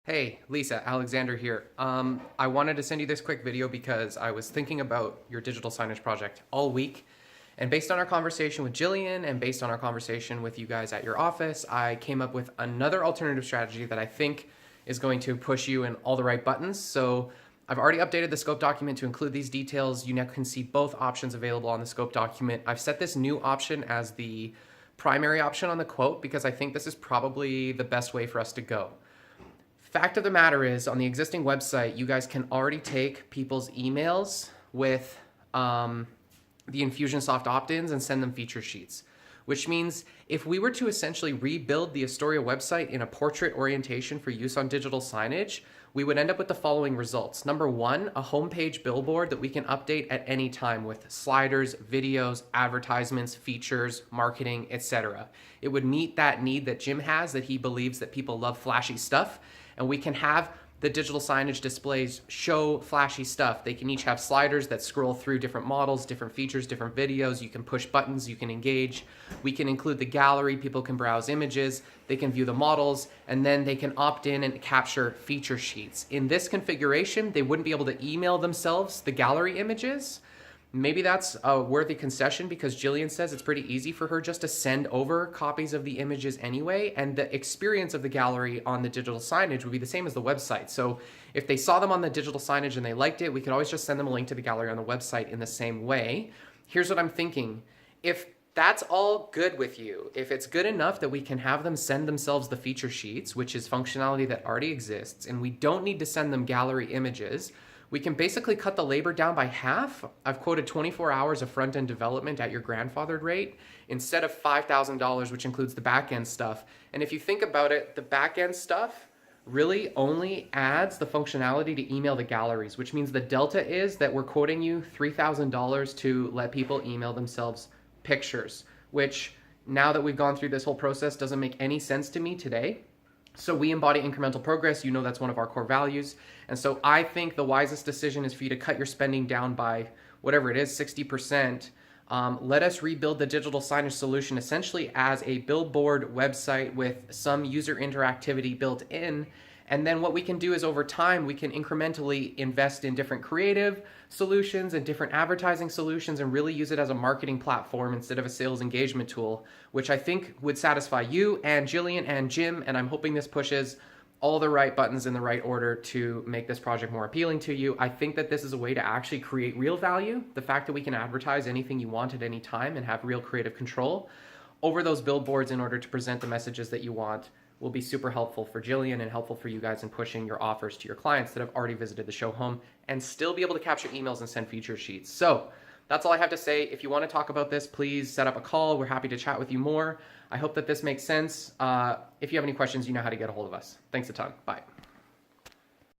Hey, Lisa, Alexander here. I wanted to send you this quick video because I was thinking about your digital signage project all week. And based on our conversation with Jillian and based on our conversation with you guys at your office, I came up with another alternative strategy that I think is going to push you in all the right buttons. So I've already updated the scope document to include these details. You now can see both options available on the scope document. I've set this new option as the primary option on the quote because I think this is probably the best way for us to go. Fact of the matter is, on the existing website, you guys can already take people's emails with the Infusionsoft opt-ins and send them feature sheets, which means if we were to essentially rebuild the Astoria website in a portrait orientation for use on digital signage, we would end up with the following results. Number one, a homepage billboard that we can update at any time with sliders, videos, advertisements, features, marketing, etc. It would meet that need that Jim has, that he believes that people love flashy stuff, and we can have the digital signage displays show flashy stuff. They can each have sliders that scroll through different models, different features, different videos. You can push buttons, you can engage. We can include the gallery, people can browse images, they can view the models, and then they can opt in and capture feature sheets. In this configuration, they wouldn't be able to email themselves the gallery images. Maybe that's a worthy concession because Jillian says it's pretty easy for her just to send over copies of the images anyway, and the experience of the gallery on the digital signage would be the same as the website. So if they saw them on the digital signage and they liked it, we could always just send them a link to the gallery on the website in the same way. Here's what I'm thinking. If that's all good with you, if it's good enough that we can have them send themselves the feature sheets, which is functionality that already exists, and we don't need to send them gallery images, we can basically cut the labor down by half. I've quoted 24 hours of front-end development at your grandfathered rate instead of $5,000, which includes the back-end stuff. And if you think about it, the back-end stuff really only adds the functionality to email the galleries, which means the delta is that we're quoting you $3,000 to let people email themselves pictures, which now that we've gone through this whole process doesn't make any sense to me today. So we embody incremental progress. You know that's one of our core values. And so I think the wisest decision is for you to cut your spending down by whatever it is, 60%. Let us rebuild the digital signage solution essentially as a billboard website with some user interactivity built in. And then what we can do is over time, we can incrementally invest in different creative solutions and different advertising solutions and really use it as a marketing platform instead of a sales engagement tool, which I think would satisfy you and Jillian and Jim. And I'm hoping this pushes all the right buttons in the right order to make this project more appealing to you. I think that this is a way to actually create real value. The fact that we can advertise anything you want at any time and have real creative control over those billboards in order to present the messages that you want will be super helpful for Jillian and helpful for you guys in pushing your offers to your clients that have already visited the show home and still be able to capture emails and send feature sheets. So that's all I have to say. If you want to talk about this, please set up a call. We're happy to chat with you more. I hope that this makes sense. If you have any questions, you know how to get a hold of us. Thanks a ton. Bye.